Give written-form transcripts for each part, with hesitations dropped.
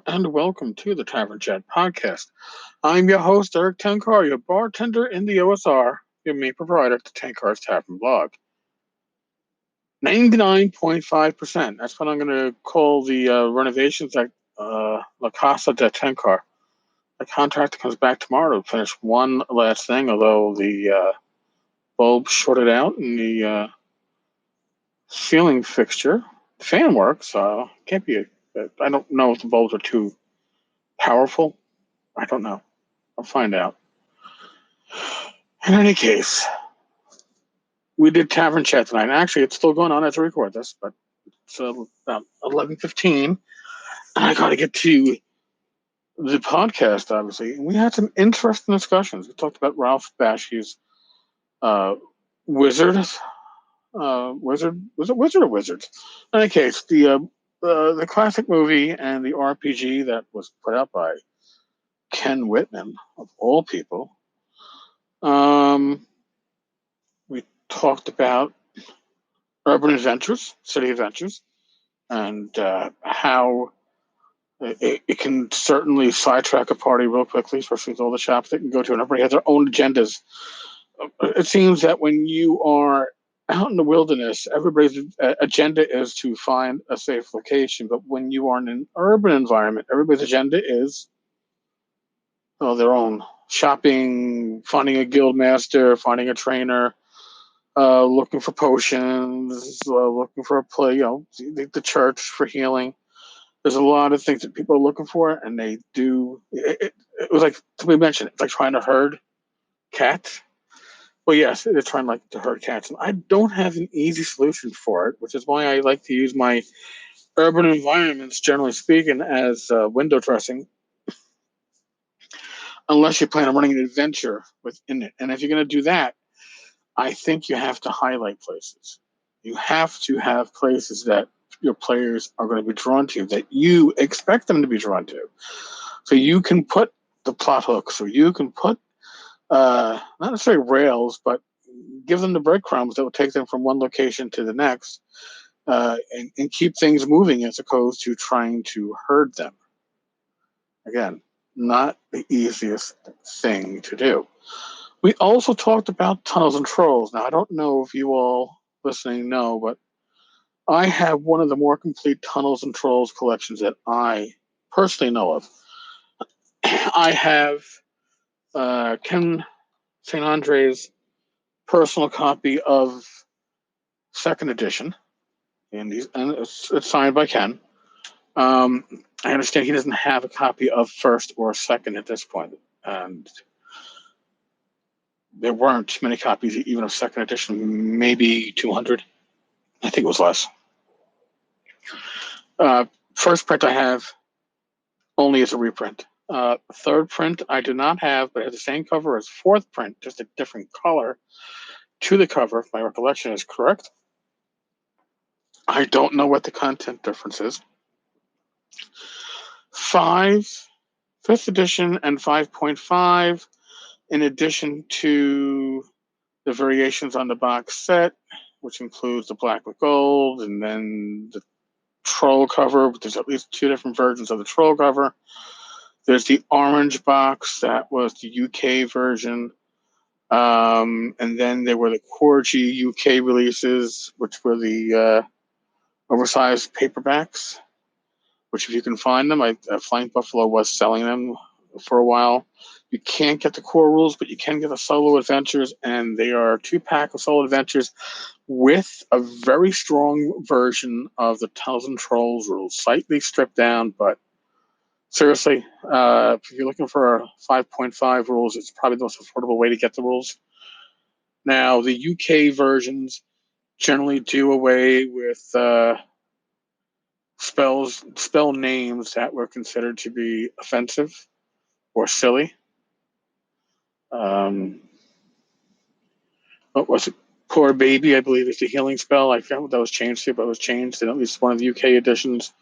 and welcome to the Tavern Chat podcast. I'm your host, Eric Tenkar, your bartender in the OSR, your main provider to Tenkar's Tavern blog. 99.5%. That's what I'm going to call the renovations at La Casa de Tenkar. The contractor comes back tomorrow to finish one last thing, although the bulb shorted out in the ceiling fixture. The fan works. Can't be. I don't know if the bulbs are too powerful. I don't know. I'll find out. In any case, we did Tavern Chat tonight. Actually, it's still going on as I record this, but it's about 11:15, and I got to get to the podcast, obviously. And we had some interesting discussions. We talked about Ralph Bakshi's uh, Wizard. Was it Wizard or Wizards? In any case, the classic movie and the RPG that was put out by Ken Whitman, of all people. We talked about urban adventures, city adventures, and how it can certainly sidetrack a party real quickly, especially with all the shops they can go to, and everybody has their own agendas. It seems that when you are out in the wilderness, everybody's agenda is to find a safe location, but when you are in an urban environment, everybody's agenda is their own shopping, finding a guild master, finding a trainer, looking for potions, looking for a play, the church for healing. There's a lot of things that people are looking for, and they do. It was like somebody mentioned, it's like trying to herd cats. Well, yes, they're trying like to herd cats, and I don't have an easy solution for it, which is why I like to use my urban environments, generally speaking, as window dressing, unless you plan on running an adventure within it. And if you're going to do that, I think you have to highlight places. You have to have places that your players are going to be drawn to, that you expect them to be drawn to. So you can put the plot hooks, or you can put not necessarily rails, but give them the breadcrumbs that will take them from one location to the next, and keep things moving as opposed to trying to herd them. Again, not the easiest thing to do. We also talked about tunnels and trolls. Now, I don't know if you all listening know, but I have one of the more complete tunnels and trolls collections that I personally know of. I have Ken St. Andre's personal copy of second edition, and it's signed by Ken. I understand he doesn't have a copy of first or second at this point, and there weren't many copies even of second edition, maybe 200. I think it was less. First print I have only as a reprint. Third print I do not have, but it has the same cover as fourth print, just a different color to the cover, if my recollection is correct. I don't know what the content difference is. Fifth edition and 5.5, in addition to the variations on the box set, which includes the black with gold, and then the troll cover. There's at least two different versions of the troll cover. There's the orange box, that was the UK version. And then there were the Corgi UK releases, which were the oversized paperbacks, which if you can find them, Flying Buffalo was selling them for a while. You can't get the core rules, but you can get the solo adventures, and they are a 2-pack of solo adventures with a very strong version of the Tunnels and Trolls rules, slightly stripped down, but seriously, if you're looking for 5.5 rules, it's probably the most affordable way to get the rules. Now, the UK versions generally do away with spell names that were considered to be offensive or silly. What was it? Poor Baby, I believe, is the healing spell. I forgot what that was changed to, but it was changed in at least one of the UK editions.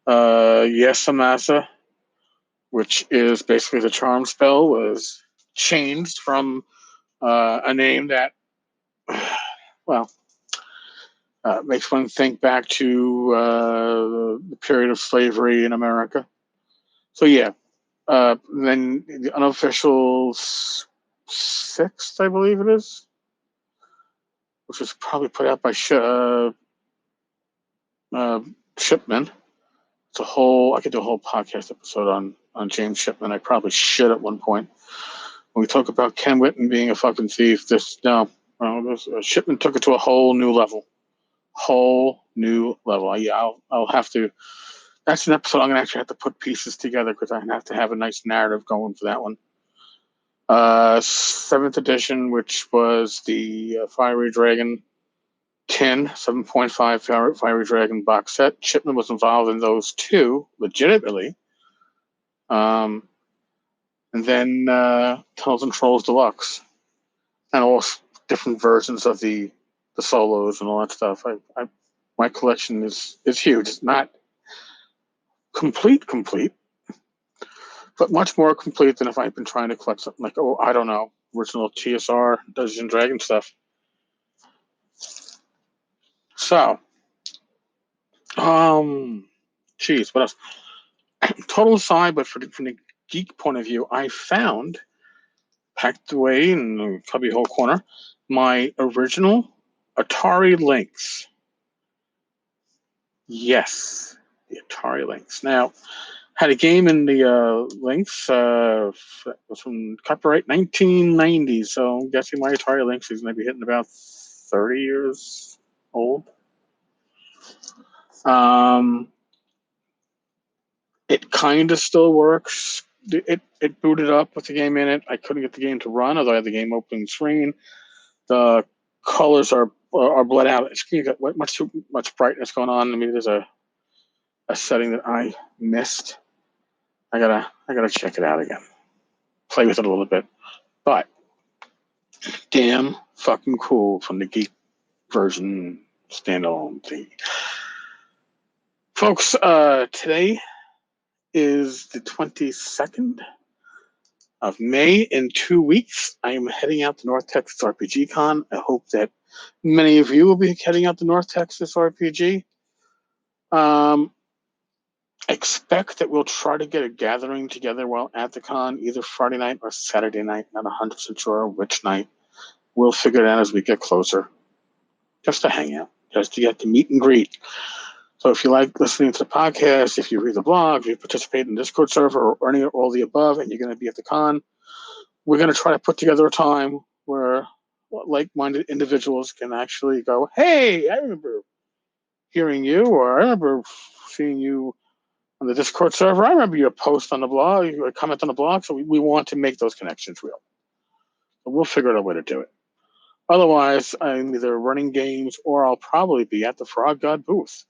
Yes, Amasa, which is basically the charm spell, was changed from a name that, well, makes one think back to the period of slavery in America. So yeah, then the unofficial sixth, I believe it is, which was probably put out by Shipman. It's a whole. I could do a whole podcast episode on James Shipman. I probably should at one point. When we talk about Ken Whitten being a fucking thief, Shipman took it to a whole new level. Whole new level. Yeah, I'll have to. That's an episode I'm gonna actually have to put pieces together because I have to have a nice narrative going for that one. Seventh edition, which was the Fiery Dragon 7.5 Fiery Dragon box set. Shipman was involved in those two legitimately. And then Tunnels and Trolls Deluxe, and all different versions of the solos and all that stuff. My collection is huge. It's not complete, but much more complete than if I'd been trying to collect something like, oh, I don't know, original TSR Dungeons and Dragons stuff. So, geez, what else? Total aside, but from the geek point of view, I found packed away in the cubby hole corner my original Atari Lynx. Yes, the Atari Lynx. Now, had a game in the Lynx was from copyright 1990, so I'm guessing my Atari Lynx is maybe hitting about 30 years old. It kind of still works. It booted up with the game in it. I couldn't get the game to run, although I had the game open screen. The colors are bled out. The screen got much too much brightness going on. I mean, there's a setting that I missed. I gotta check it out again. Play with it a little bit. But damn fucking cool from the geek version standalone thing. Folks, today is the 22nd of May. In 2 weeks, I am heading out to North Texas RPG Con. I hope that many of you will be heading out to North Texas RPG. Expect that we'll try to get a gathering together while at the con, either Friday night or Saturday night. Not 100% sure which night. We'll figure it out as we get closer. Just to hang out, just to get to meet and greet. So if you like listening to the podcast, if you read the blog, if you participate in the Discord server or any or all the above, and you're going to be at the con, we're going to try to put together a time where like-minded individuals can actually go, hey, I remember hearing you, or I remember seeing you on the Discord server. I remember your post on the blog, your comment on the blog. So we want to make those connections real. So we'll figure out a way to do it. Otherwise, I'm either running games or I'll probably be at the Frog God booth.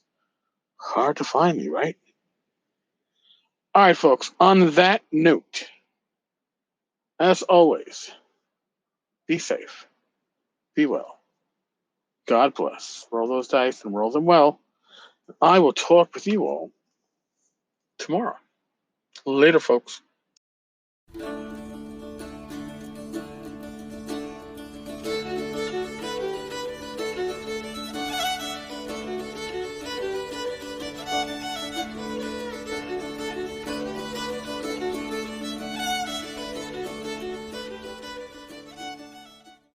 Hard to find me, right? All right, folks. On that note, as always, be safe, be well. God bless. Roll those dice and roll them well. I will talk with you all tomorrow. Later, folks.